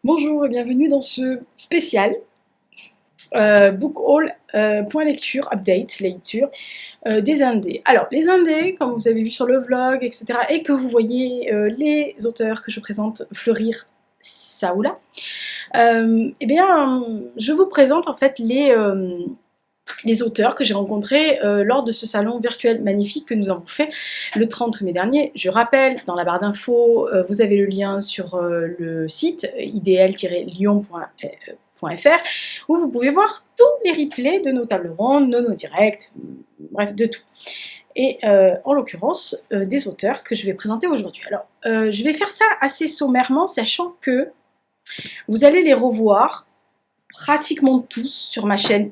Bonjour et bienvenue dans ce spécial Book Haul point lecture, update, lecture des indés. Alors les indés, comme vous avez vu sur le vlog, etc., et que vous voyez les auteurs que je présente fleurir ça ou là, eh bien je vous présente en fait les auteurs que j'ai rencontrés lors de ce salon virtuel magnifique que nous avons fait le 30 mai dernier. Je rappelle, dans la barre d'infos, vous avez le lien sur le site idl-lyon.fr où vous pouvez voir tous les replays de nos tables rondes, de nos directs, bref, de tout. Et en l'occurrence, des auteurs que je vais présenter aujourd'hui. Alors, je vais faire ça assez sommairement, sachant que vous allez les revoir pratiquement tous sur ma chaîne.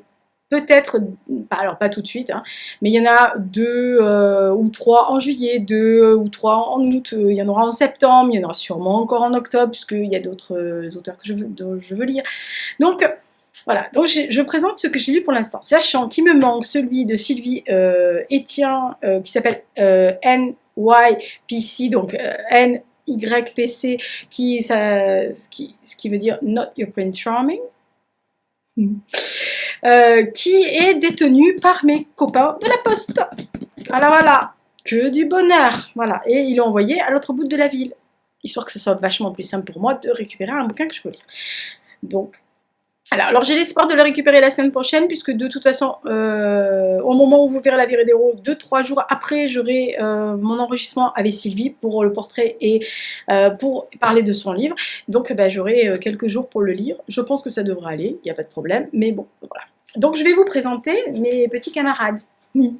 Peut-être, alors pas tout de suite, hein, mais il y en a 2 ou 3 en juillet, 2 ou 3 en août, il y en aura en septembre, il y en aura sûrement encore en octobre, puisqu'il y a d'autres auteurs que je veux lire. Donc voilà, donc je présente ce que j'ai lu pour l'instant, sachant qu'il me manque celui de Sylvie Etienne, qui s'appelle NYPC, donc NYPC, ce qui veut dire Not Your Prince Charming. Qui est détenu par mes copains de la poste. Voilà, que du bonheur. Voilà, et ils l'ont envoyé à l'autre bout de la ville, histoire que ce soit vachement plus simple pour moi de récupérer un bouquin que je veux lire. Donc, alors j'ai l'espoir de le récupérer la semaine prochaine, puisque de toute façon, au moment où vous verrez la vidéo, 2-3 jours après, j'aurai mon enregistrement avec Sylvie pour le portrait et pour parler de son livre. Donc j'aurai quelques jours pour le lire. Je pense que ça devrait aller, il n'y a pas de problème, mais bon, voilà. Donc je vais vous présenter mes petits camarades. Oui,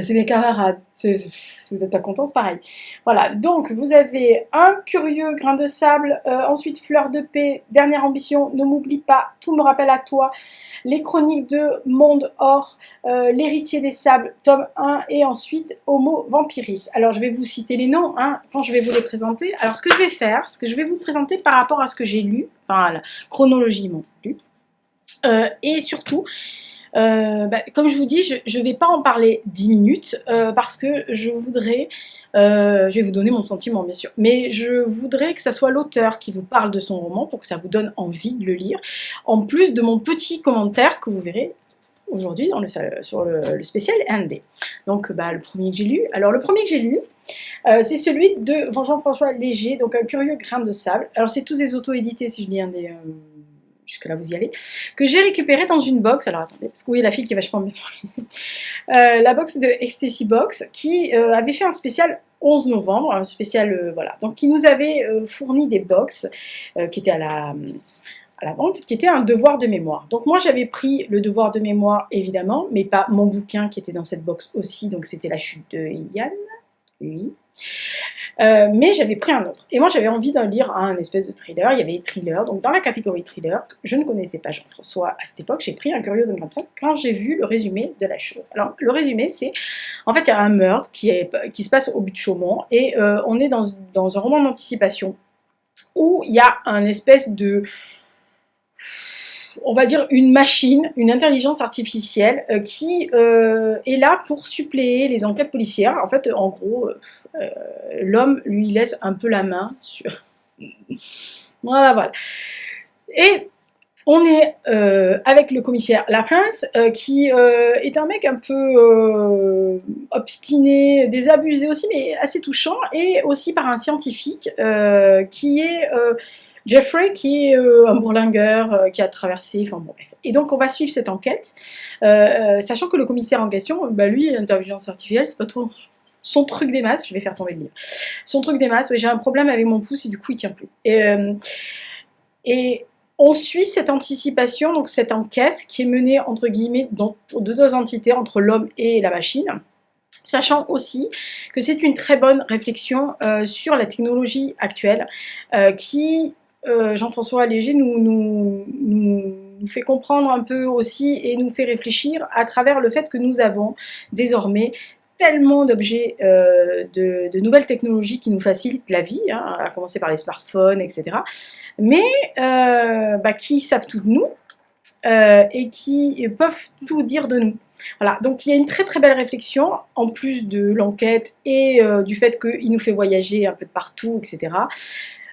c'est mes camarades. Si vous n'êtes pas contents, c'est pareil. Voilà, donc vous avez un curieux grain de sable, ensuite fleur de paix, dernière ambition, ne m'oublie pas, tout me rappelle à toi, les chroniques de Monde Or, l'héritier des sables, tome 1, et ensuite Homo Vampiris. Alors je vais vous citer les noms hein, quand je vais vous les présenter. Alors ce que je vais faire, c'est que je vais vous présenter par rapport à ce que j'ai lu, enfin la chronologie mon lu, et surtout, comme je vous dis, je ne vais pas en parler 10 minutes parce que je voudrais, je vais vous donner mon sentiment bien sûr, mais je voudrais que ça soit l'auteur qui vous parle de son roman pour que ça vous donne envie de le lire, en plus de mon petit commentaire que vous verrez aujourd'hui sur le spécial ND. Donc le premier que j'ai lu, alors le premier que j'ai lu, c'est celui de Jean-François Léger, donc un curieux grain de sable. Alors c'est tous des auto-édités si je lis un des... jusque là vous y allez, que j'ai récupéré dans une box, alors attendez, parce que oui la fille qui est vachement bien la box de Ecstasy Box, qui avait fait un spécial 11 novembre, un spécial, voilà, donc qui nous avait fourni des box qui étaient à la vente, qui était un devoir de mémoire. Donc moi j'avais pris le devoir de mémoire évidemment, mais pas mon bouquin qui était dans cette box aussi, donc c'était La chute de Yann, oui. Mais j'avais pris un autre. Et moi, j'avais envie de lire un espèce de thriller. Il y avait des thrillers. Donc, dans la catégorie thriller, je ne connaissais pas Jean-François à cette époque. J'ai pris un curieux de 25 quand j'ai vu le résumé de la chose. Alors, le résumé, c'est... En fait, il y a un meurtre qui se passe au but de Chaumont. Et on est dans un roman d'anticipation où il y a un espèce de... on va dire une machine, une intelligence artificielle qui est là pour suppléer les enquêtes policières. En fait, en gros, l'homme lui laisse un peu la main sur... Voilà. Et on est avec le commissaire Laprince, qui est un mec un peu obstiné, désabusé aussi, mais assez touchant, et aussi par un scientifique qui est... Jeffrey, qui est un bourlingueur qui a traversé, enfin bon bref. Et donc on va suivre cette enquête, sachant que le commissaire en question, lui, l'intelligence artificielle, c'est pas trop son truc des masses, je vais faire tomber le livre. Son truc des masses, oui, j'ai un problème avec mon pouce et du coup il tient plus. Et on suit cette anticipation, donc cette enquête qui est menée entre guillemets de 2 entités, entre l'homme et la machine. Sachant aussi que c'est une très bonne réflexion sur la technologie actuelle qui, Jean-François Léger nous fait comprendre un peu aussi et nous fait réfléchir à travers le fait que nous avons désormais tellement d'objets, de nouvelles technologies qui nous facilitent la vie, hein, à commencer par les smartphones, etc. Mais qui savent tout de nous et qui peuvent tout dire de nous. Voilà, donc il y a une très très belle réflexion, en plus de l'enquête et du fait qu'il nous fait voyager un peu de partout, etc.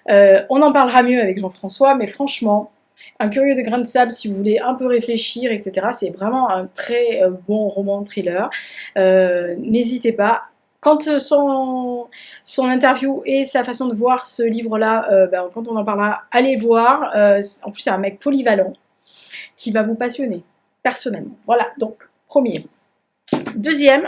On en parlera mieux avec Jean-François, mais franchement, Un curieux de grain de sable, si vous voulez un peu réfléchir, etc., c'est vraiment un très bon roman thriller. N'hésitez pas. Quand son interview et sa façon de voir ce livre-là, quand on en parlera, allez voir. En plus, c'est un mec polyvalent qui va vous passionner, personnellement. Voilà, donc, premier. Deuxième,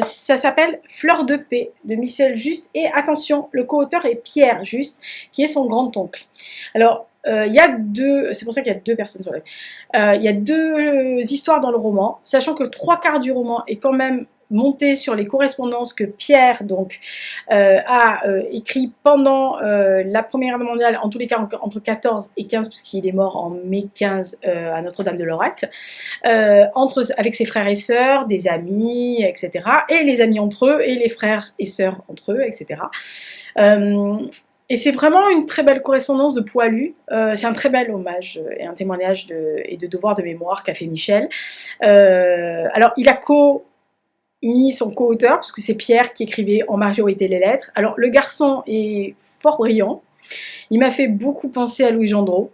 ça s'appelle Fleur de paix de Michel Juste. Et attention, le co-auteur est Pierre Juste, qui est son grand-oncle. Alors, il y a deux, c'est pour ça qu'il y a deux personnes sur il y a deux histoires dans le roman, sachant que 3/4 du roman est quand même monté sur les correspondances que Pierre donc a écrit pendant la Première Guerre mondiale, en tous les cas entre 14 et 15, puisqu'il est mort en mai 15 à Notre-Dame-de-Lorette, avec ses frères et sœurs, des amis, etc. Et les amis entre eux, et les frères et sœurs entre eux, etc. Et c'est vraiment une très belle correspondance de poilu. C'est un très bel hommage et un témoignage et de devoir de mémoire qu'a fait Michel. Alors, il a mis son co-auteur, parce que c'est Pierre qui écrivait en majorité les lettres. Alors, le garçon est fort brillant. Il m'a fait beaucoup penser à Louis Gendreau,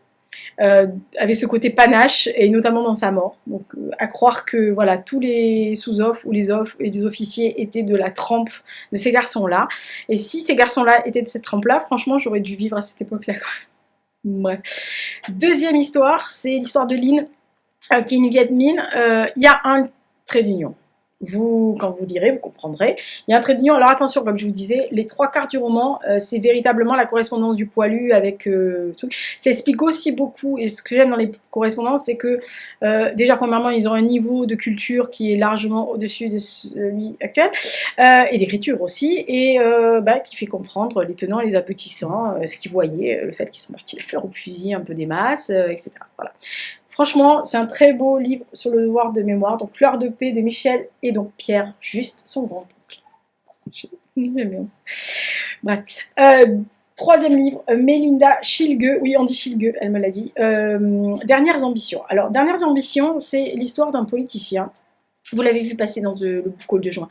avec ce côté panache, et notamment dans sa mort. Donc, à croire que voilà, tous les sous-offres ou les officiers étaient de la trempe de ces garçons-là. Et si ces garçons-là étaient de cette trempe-là, franchement, j'aurais dû vivre à cette époque-là. Bref. Deuxième histoire, c'est l'histoire de Lynn, qui est une Viet Minh. Il y a un trait d'union. Quand vous lirez, vous comprendrez. Il y a un trait d'union. Alors attention, comme je vous disais, les 3/4 du roman, c'est véritablement la correspondance du poilu avec tout. Ça explique aussi beaucoup, et ce que j'aime dans les correspondances, c'est que déjà, premièrement, ils ont un niveau de culture qui est largement au-dessus de celui actuel, et d'écriture aussi, et qui fait comprendre les tenants et les aboutissants, ce qu'ils voyaient, le fait qu'ils sont partis la fleur au fusil un peu des masses, etc. Voilà. Franchement, c'est un très beau livre sur le devoir de mémoire. Donc, Fleur de paix de Michel et donc Pierre, juste son grand-oncle. Bref. Troisième livre, Mélinda Schilge. Oui, on dit Schilge, elle me l'a dit. Dernières ambitions. Alors, Dernières ambitions, c'est l'histoire d'un politicien. Vous l'avez vu passer dans le book haul de juin.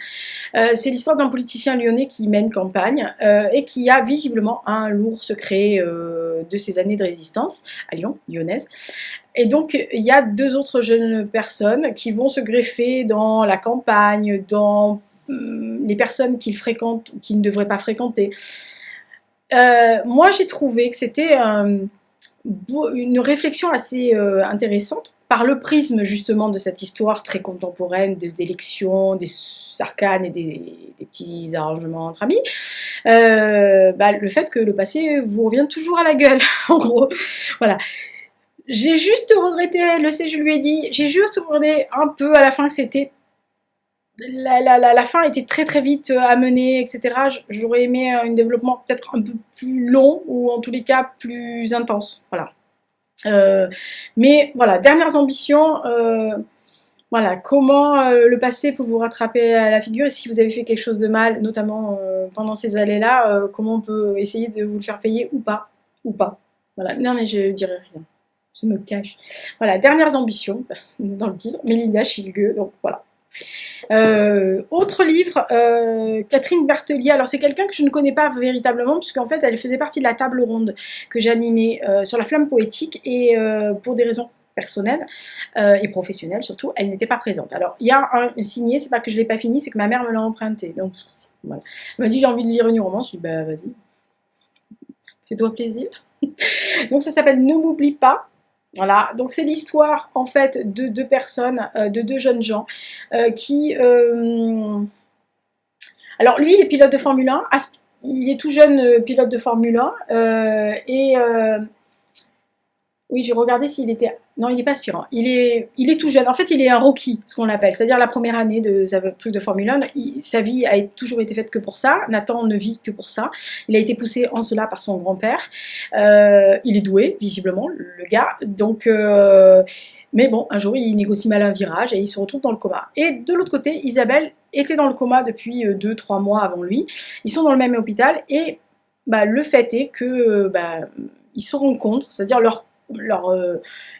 C'est l'histoire d'un politicien lyonnais qui mène campagne et qui a visiblement un lourd secret de ses années de résistance à Lyon, lyonnaise. Et donc, il y a deux autres jeunes personnes qui vont se greffer dans la campagne, dans les personnes qu'il fréquente ou qu'il ne devrait pas fréquenter. Moi, j'ai trouvé que c'était une réflexion assez intéressante par le prisme justement de cette histoire très contemporaine d'élections, des arcanes et des petits arrangements entre amis. Le fait que le passé vous revient toujours à la gueule, en gros. Voilà. J'ai juste regretté, je lui ai dit, j'ai juste regretté un peu à la fin que c'était... La fin était très très vite amenée, etc. J'aurais aimé un développement peut-être un peu plus long, ou en tous les cas plus intense. Voilà. Mais voilà, dernières ambitions, voilà, comment le passé peut vous rattraper à la figure, et si vous avez fait quelque chose de mal, notamment pendant ces années-là, comment on peut essayer de vous le faire payer ou pas, Voilà, non mais je dirais rien, je me cache. Voilà, dernières ambitions, dans le titre, Mélinda Schilge, donc voilà. Autre livre, Catherine Bertelier. Alors c'est quelqu'un que je ne connais pas véritablement, puisqu'en fait elle faisait partie de la table ronde que j'animais sur la flamme poétique, et pour des raisons personnelles et professionnelles surtout, elle n'était pas présente. Alors il y a un signé, c'est pas que je l'ai pas fini, c'est que ma mère me l'a emprunté. Donc voilà. Elle m'a dit j'ai envie de lire une romance, je lui ai dit bah vas-y, fais-toi plaisir. Donc ça s'appelle Ne m'oublie pas. Voilà, donc c'est l'histoire en fait de deux personnes, de deux jeunes gens qui... Alors lui, il est pilote de Formule 1, il est tout jeune pilote de Formule 1, oui, j'ai regardé s'il était... Non, il n'est pas aspirant. Il est tout jeune. En fait, il est un rookie, ce qu'on appelle. C'est-à-dire la première année de sa truc de Formule 1. Sa vie a toujours été faite que pour ça. Nathan ne vit que pour ça. Il a été poussé en cela par son grand-père. Il est doué, visiblement, le gars. Donc... mais bon, un jour, il négocie mal un virage et il se retrouve dans le coma. Et de l'autre côté, Isabelle était dans le coma depuis 2-3 mois avant lui. Ils sont dans le même hôpital et le fait est que ils se rencontrent, c'est-à-dire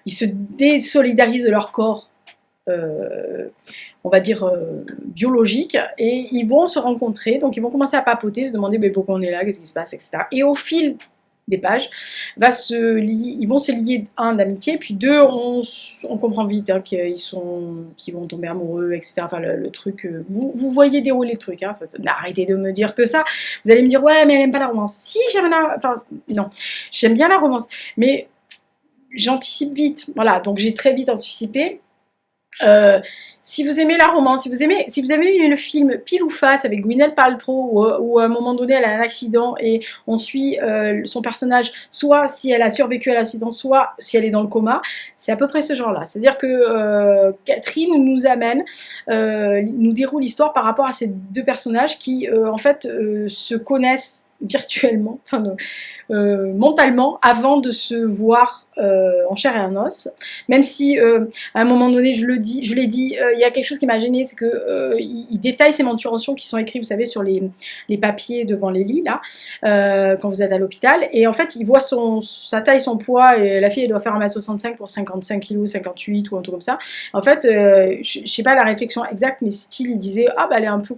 ils se désolidarisent de leur corps, on va dire biologique, et ils vont se rencontrer, donc ils vont commencer à papoter, se demander pourquoi on est là, qu'est-ce qui se passe, etc. Et au fil des pages, ils vont se lier, un, d'amitié, puis deux, on comprend vite hein, qu'ils vont tomber amoureux, etc. Enfin, le truc, vous voyez dérouler le truc, hein, arrêtez de me dire que ça. Vous allez me dire, ouais, mais elle aime pas la romance. Si, enfin, non, j'aime bien la romance, mais j'anticipe vite, voilà, donc j'ai très vite anticipé. Si vous aimez la romance, si vous avez aimé le film Pile ou Face avec Gwyneth Paltrow où à un moment donné elle a un accident et on suit son personnage soit si elle a survécu à l'accident, soit si elle est dans le coma, c'est à peu près ce genre-là. C'est-à-dire que Catherine nous déroule l'histoire par rapport à ces deux personnages qui en fait se connaissent virtuellement, enfin mentalement, avant de se voir en chair et en os. Même si à un moment donné, je l'ai dit, il y a quelque chose qui m'a gênée, c'est que il détaille ces mensurations qui sont écrites, vous savez, sur les papiers devant les lits là, quand vous êtes à l'hôpital. Et en fait, il voit sa taille, son poids, et la fille elle doit faire 1m65 pour 55 kg, 58 ou un truc comme ça. En fait, je sais pas la réflexion exacte, mais style, il disait ah bah elle est un peu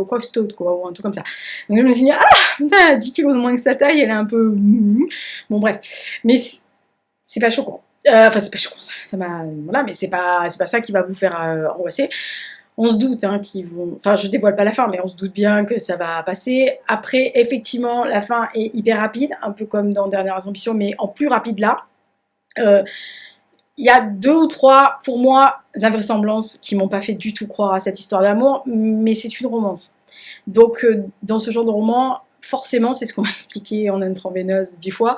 quoi que stout, quoi, ou un truc comme ça. Donc je me suis dit, ah, putain, 10 kilos de moins que sa taille, elle est un peu... Bon, bref. Mais c'est pas choquant. Enfin, c'est pas choquant, ça m'a... Voilà, mais c'est pas ça qui va vous faire angoisser. On se doute hein, qu'ils vont... Enfin, je dévoile pas la fin, mais on se doute bien que ça va passer. Après, effectivement, la fin est hyper rapide, un peu comme dans Dernières Ambitions, mais en plus rapide là. Il y a 2 ou 3, pour moi, invraisemblances qui m'ont pas fait du tout croire à cette histoire d'amour, mais c'est une romance. Donc, dans ce genre de roman, forcément, c'est ce qu'on m'a expliqué en intraveineuse 10 fois,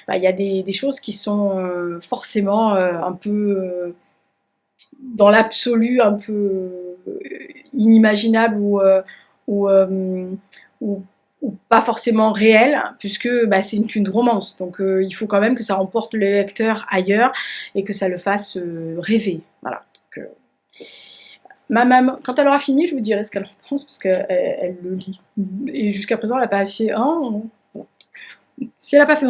bah, il y a des choses qui sont forcément un peu, dans l'absolu, un peu inimaginables ou, ou pas forcément réel, puisque bah, c'est une romance. Donc il faut quand même que ça emporte le lecteur ailleurs et que ça le fasse rêver. Voilà. Donc, ma maman, quand elle aura fini, je vous dirai ce qu'elle en pense, parce qu'elle elle le lit. Et jusqu'à présent, elle n'a pas assez... Hein, voilà. Si elle n'a pas fait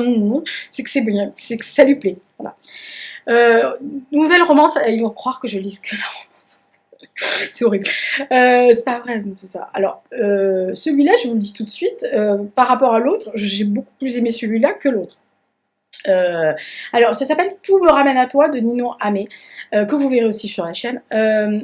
c'est que c'est bien, c'est que ça lui plaît. Voilà. Nouvelle romance, ils vont croire que je lise que la romance. C'est horrible. C'est pas vrai, c'est ça. Alors, celui-là, je vous le dis tout de suite, par rapport à l'autre, j'ai beaucoup plus aimé celui-là que l'autre. Alors, ça s'appelle Tout me ramène à toi de Ninon Hamé, que vous verrez aussi sur la chaîne.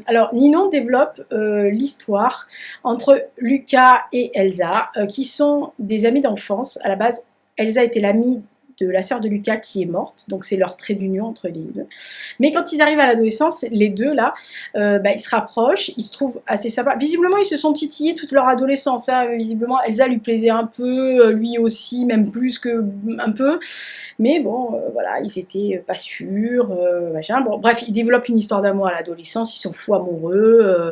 Alors, Ninon développe l'histoire entre Lucas et Elsa, qui sont des amis d'enfance. À la base, Elsa était l'amie de la sœur de Lucas qui est morte, donc c'est leur trait d'union entre les deux. Mais quand ils arrivent à l'adolescence, les deux là, bah, ils se rapprochent, ils se trouvent assez sympas. Visiblement, ils se sont titillés toute leur adolescence. Hein. Visiblement, Elsa lui plaisait un peu, lui aussi, même plus que un peu. Mais bon, voilà, ils étaient pas sûrs, machin. Bon, bref, ils développent une histoire d'amour à l'adolescence, ils sont fous amoureux,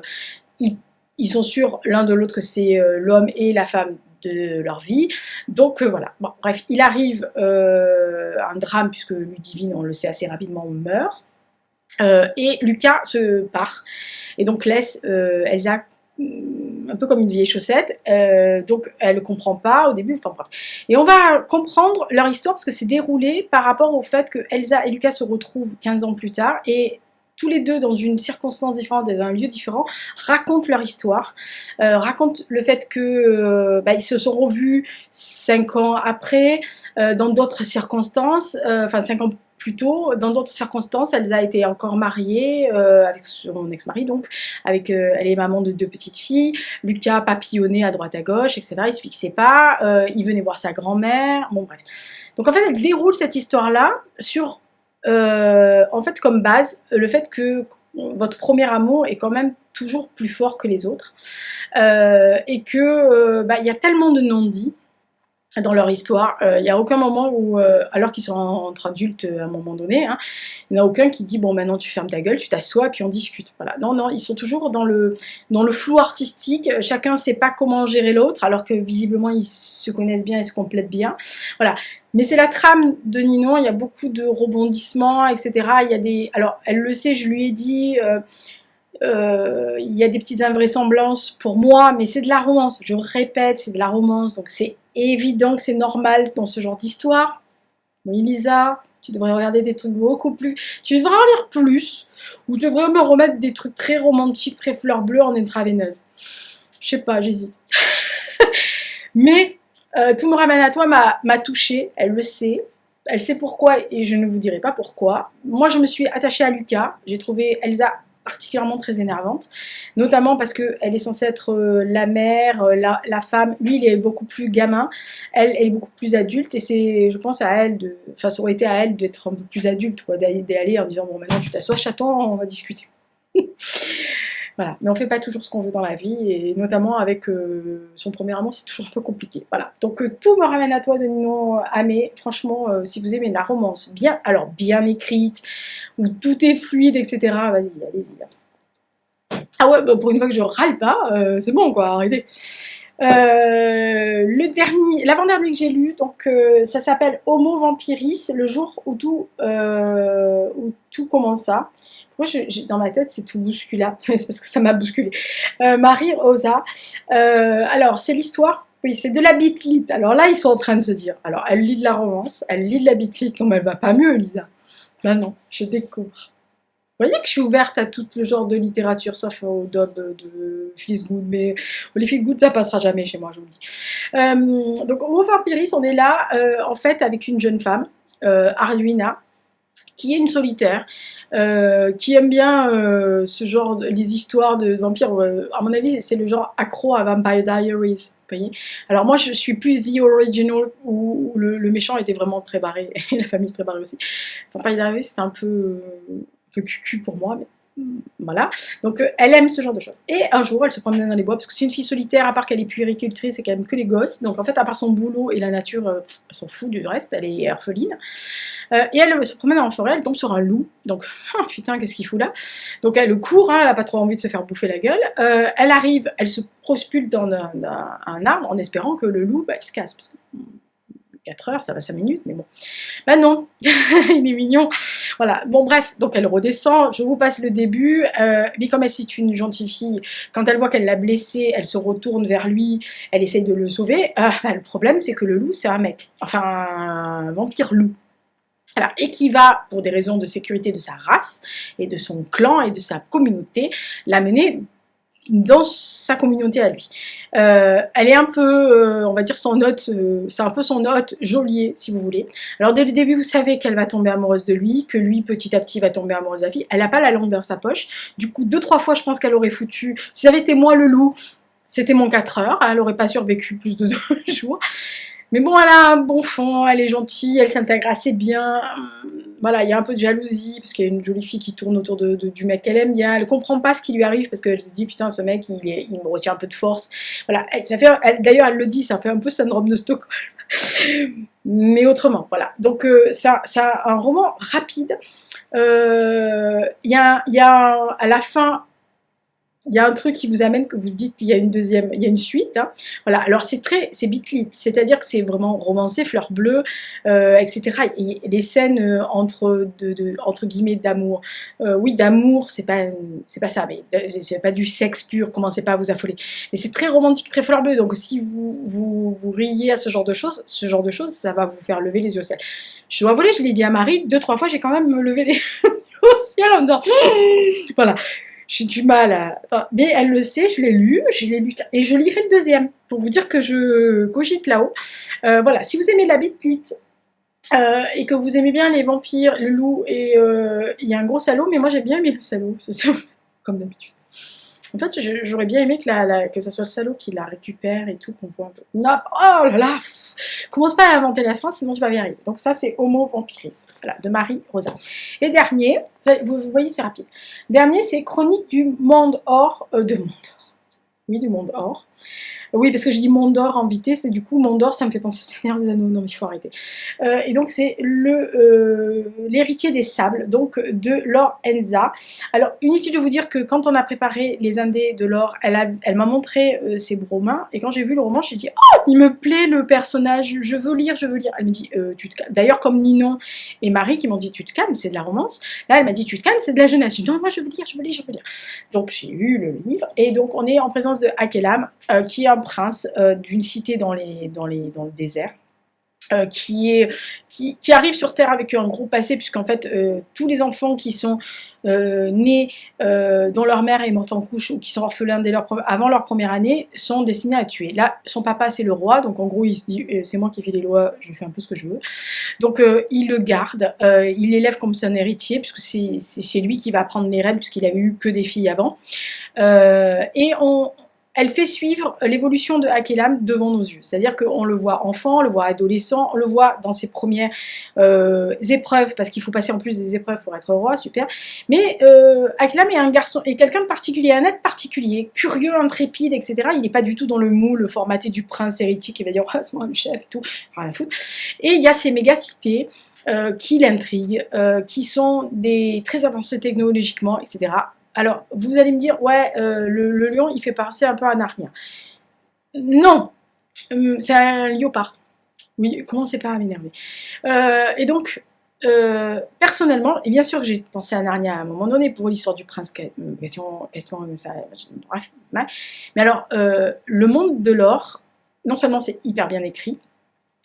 ils sont sûrs l'un de l'autre que c'est l'homme et la femme de leur vie. Donc voilà, bon, bref, il arrive un drame, puisque Ludivine, on le sait assez rapidement, meurt. Et Lucas se part, et donc laisse Elsa un peu comme une vieille chaussette, donc elle ne comprend pas au début, enfin bref. Et on va comprendre leur histoire, parce que c'est déroulé par rapport au fait que Elsa et Lucas se retrouvent 15 ans plus tard, et tous les deux dans une circonstance différente, dans un lieu différent, racontent leur histoire, racontent le fait que bah, ils se sont revus 5 ans après, dans d'autres circonstances, enfin 5 ans plus tôt, dans d'autres circonstances, Elsa était encore mariée avec son ex-mari, donc avec, elle est maman de 2 petites filles, Lucas papillonnait à droite à gauche, etc. Il se fixait pas, il venait voir sa grand-mère, bon bref. Donc en fait, elle déroule cette histoire-là sur en fait comme base le fait que votre premier amour est quand même toujours plus fort que les autres, et que bah, y a tellement de non-dits dans leur histoire, il n'y a aucun moment où, alors qu'ils sont entre adultes à un moment donné, hein, il n'y en a aucun qui dit bon maintenant tu fermes ta gueule, tu t'assois et puis on discute. Voilà. Non, non, ils sont toujours dans le flou artistique, chacun ne sait pas comment gérer l'autre, alors que visiblement ils se connaissent bien et se complètent bien. Voilà. Mais c'est la trame de Ninon, il y a beaucoup de rebondissements, etc. Il y a des... Alors, elle le sait, je lui ai dit... il y a des petites invraisemblances pour moi, mais c'est de la romance, je répète, c'est de la romance, donc c'est évident que c'est normal dans ce genre d'histoire. Oui, Lisa, tu devrais regarder des trucs beaucoup plus... Tu devrais en lire plus, ou tu devrais me remettre des trucs très romantiques, très fleurs bleues en intraveineuse. Je sais pas, j'hésite. Mais Tout me ramène à toi m'a touchée, elle le sait. Elle sait pourquoi et je ne vous dirai pas pourquoi. Moi, je me suis attachée à Lucas. J'ai trouvé Elsa particulièrement très énervante, notamment parce qu'elle est censée être la mère, la femme. Lui, il est beaucoup plus gamin. Elle est beaucoup plus adulte et c'est, je pense, à elle de... Enfin, ça aurait été à elle d'être un peu plus adulte, quoi, d'aller en disant, bon, maintenant, tu t'assois, chaton, on va discuter. Voilà, mais on fait pas toujours ce qu'on veut dans la vie, et notamment avec son premier amour, c'est toujours un peu compliqué. Voilà, donc tout me ramène à toi de Ninon Amé. Franchement, si vous aimez la romance bien, alors bien écrite, où tout est fluide, etc., vas-y, allez-y. Ah ouais, bah pour une fois que je râle pas, c'est bon quoi, arrêtez. L'avant-dernier que j'ai lu, donc ça s'appelle Homo Vampiris, le jour où tout commença. Moi, dans ma tête, c'est tout bouscula. C'est parce que ça m'a bousculé. Marie Rosa. Alors, c'est l'histoire. Oui, c'est de la bitlite. Alors là, ils sont en train de se dire. Alors, elle lit de la romance, elle lit de la bitlite. Non, mais elle va pas mieux, Lisa. Ben non, je découvre. Vous voyez que je suis ouverte à tout le genre de littérature, sauf au dub de Feels Good, mais les Feels Good, ça passera jamais chez moi, je vous le dis. Donc, Homo Vampiris, on est là, en fait, avec une jeune femme, Arduina, qui est une solitaire, qui aime bien ce genre, les histoires de vampires. À mon avis, c'est le genre accro à Vampire Diaries. Vous voyez. Alors moi, je suis plus The Original, où le méchant était vraiment très barré, et la famille très barrée aussi. Vampire Diaries, c'était un peu cucu pour moi, mais voilà. Donc elle aime ce genre de choses. Et un jour, elle se promène dans les bois, parce que c'est une fille solitaire, à part qu'elle est puéricultrice, c'est quand même que les gosses. Donc en fait, à part son boulot et la nature, elle s'en fout du reste, elle est orpheline. Et elle se promène en forêt, elle tombe sur un loup. Donc, oh, putain, qu'est-ce qu'il fout là? Donc elle court, hein, elle n'a pas trop envie de se faire bouffer la gueule. Elle arrive, elle se prospule dans un arbre en espérant que le loup, bah, il se casse. Parce que 4 heures, ça va 5 minutes, mais bon. Bah non, il est mignon. Voilà, bon bref, donc elle redescend, je vous passe le début, mais comme elle c'est une gentille fille, quand elle voit qu'elle l'a blessé, elle se retourne vers lui, elle essaye de le sauver. Bah, le problème c'est que le loup c'est un mec, enfin un vampire loup. Voilà, et qui va, pour des raisons de sécurité de sa race et de son clan et de sa communauté, l'amener dans sa communauté à lui. Elle est un peu, on va dire son hôte, c'est un peu son hôte geôlier, si vous voulez. Alors dès le début, vous savez qu'elle va tomber amoureuse de lui, que lui, petit à petit, va tomber amoureuse de la fille. Elle n'a pas la langue dans sa poche. Du coup, 2-3 fois, je pense qu'elle aurait foutu... Si ça avait été moi le loup, c'était mon 4 heures. Elle n'aurait pas survécu plus de 2 jours. Mais bon, elle a un bon fond, elle est gentille, elle s'intègre assez bien. Voilà, il y a un peu de jalousie, parce qu'il y a une jolie fille qui tourne autour du mec qu'elle aime bien. Elle comprend pas ce qui lui arrive, parce qu'elle se dit, putain, ce mec, il me retient un peu de force. Voilà, d'ailleurs, elle le dit, ça fait un peu syndrome de Stockholm. Mais autrement, voilà. Donc, c'est un roman rapide. Il y a à la fin... Il y a un truc qui vous amène que vous dites qu'il y a il y a une suite. Hein. Voilà. Alors c'est bitlit, c'est-à-dire que c'est vraiment romancé, fleur bleue, etc. Et les scènes entre guillemets d'amour. Oui, d'amour, c'est pas ça, mais c'est pas du sexe pur. Commencez pas à vous affoler. Mais c'est très romantique, très fleur bleue. Donc si vous riez à ce genre de choses, ça va vous faire lever les yeux au ciel. Je dois avouer, je l'ai dit à Marie 2-3 fois, j'ai quand même levé les yeux au ciel en me disant, voilà. J'ai du mal à... Enfin, mais elle le sait, je l'ai lu, et je lirai le deuxième, pour vous dire que je cogite là-haut. Voilà, si vous aimez la bitlite, et que vous aimez bien les vampires, le loup, et il y a un gros salaud, mais moi j'ai bien aimé le salaud, comme d'habitude. En fait, j'aurais bien aimé que ça soit le salaud qui la récupère et tout, qu'on voit un peu. Non, oh là là, commence pas à inventer la fin, sinon tu vas y arriver. Donc ça, c'est Homo Vampiris, voilà, de Marie Rosa. Et dernier, vous voyez, c'est rapide. Dernier, c'est Chronique du Monde Or, oui, du Monde Or. Oui, parce que je dis Mondor en vitesse, et du coup, Mondor, ça me fait penser au Seigneur des Anneaux. Non, mais il faut arrêter. Et donc, c'est l'héritier des sables, donc de Laure Enza. Alors, inutile de vous dire que quand on a préparé les indés de Laure, elle m'a montré ses bromins, et quand j'ai vu le roman, j'ai dit, oh, il me plaît le personnage, je veux lire. Elle me dit, tu te calmes. D'ailleurs, comme Ninon et Marie qui m'ont dit, tu te calmes, c'est de la romance. Là, elle m'a dit, tu te calmes, c'est de la jeunesse. Je dis, non, moi, je veux lire. Donc, j'ai eu le livre, et donc, on est en présence de Akelam, qui est un prince d'une cité dans le désert. qui arrive sur Terre avec un gros passé, puisqu'en fait, tous les enfants qui sont nés dont leur mère est morte en couche ou qui sont orphelins avant leur première année sont destinés à tuer. Là, son papa, c'est le roi, donc en gros, il se dit c'est moi qui fais les lois, je fais un peu ce que je veux. Donc, il le garde, il l'élève comme son héritier, puisque c'est lui qui va prendre les rênes, puisqu'il avait eu que des filles avant. Et elle fait suivre l'évolution de Akelam devant nos yeux. C'est-à-dire qu'on le voit enfant, on le voit adolescent, on le voit dans ses premières épreuves, parce qu'il faut passer en plus des épreuves pour être roi, super. Mais Akelam est un garçon, est quelqu'un de particulier, un être particulier, curieux, intrépide, etc. Il n'est pas du tout dans le moule formaté du prince héritier qui va dire « Ah, c'est moi le chef » et tout, rien à foutre. Et il y a ces méga-cités qui l'intriguent, qui sont très avancées technologiquement, etc. Alors, vous allez me dire, ouais, le lion, il fait passer un peu à Narnia. Non, c'est un léopard. Oui, commencez pas à m'énerver. Et donc, personnellement, et bien sûr que j'ai pensé à Narnia à un moment donné pour l'histoire du prince, question, ça, bref. Mais alors, le monde de l'or, non seulement c'est hyper bien écrit,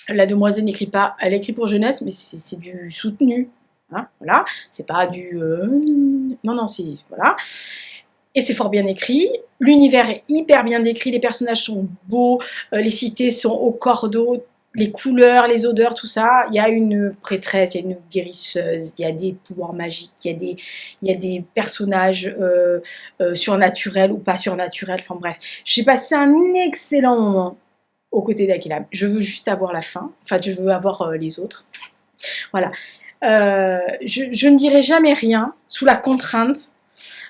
la demoiselle n'écrit pas, elle écrit pour jeunesse, mais c'est du soutenu. Hein, voilà, c'est pas du non, non, c'est voilà. Et c'est fort bien écrit, l'univers est hyper bien décrit, les personnages sont beaux, les cités sont au cordeau, les couleurs, les odeurs, tout ça. Il y a une prêtresse, il y a une guérisseuse, il y a des pouvoirs magiques, il y a des personnages surnaturels ou pas surnaturels, enfin bref. J'ai passé un excellent moment aux côtés d'Akelam. Je veux juste avoir la fin, enfin je veux avoir les autres. Voilà. Je ne dirai jamais rien sous la contrainte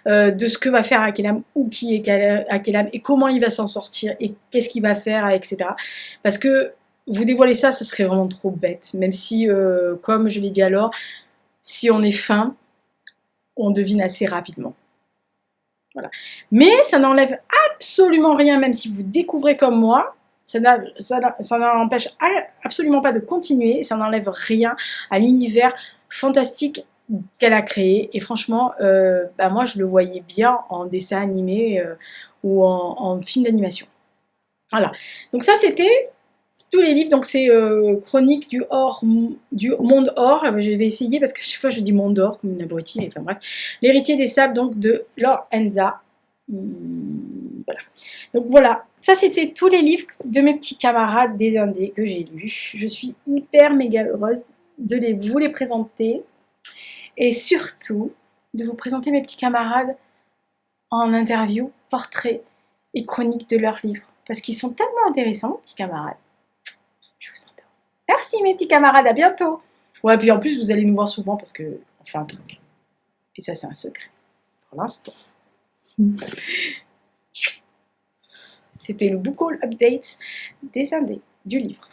de ce que va faire Akelam ou qui est Akelam et comment il va s'en sortir et qu'est-ce qu'il va faire, etc. Parce que vous dévoiler ça, ça serait vraiment trop bête. Même si, comme je l'ai dit alors, si on est fin, on devine assez rapidement. Voilà. Mais ça n'enlève absolument rien, même si vous découvrez comme moi, ça n'empêche absolument pas de continuer, ça n'enlève rien à l'univers fantastique qu'elle a créé. Et franchement, bah moi je le voyais bien en dessin animé ou en film d'animation. Voilà. Donc ça c'était tous les livres, donc c'est Chronique du monde or. Je vais essayer parce qu'à chaque fois je dis monde or comme une abrutie, enfin bref. L'héritier des sables donc de Laure Enza. Voilà. Donc voilà, ça c'était tous les livres de mes petits camarades des Indés que j'ai lus. Je suis hyper méga heureuse de vous les présenter et surtout de vous présenter mes petits camarades en interview, portrait et chronique de leurs livres parce qu'ils sont tellement intéressants, mes petits camarades. Je vous adore. Merci mes petits camarades, à bientôt. Ouais, puis en plus vous allez nous voir souvent parce qu'on fait un truc. Et ça c'est un secret pour l'instant. C'était le book haul update des Indés du livre.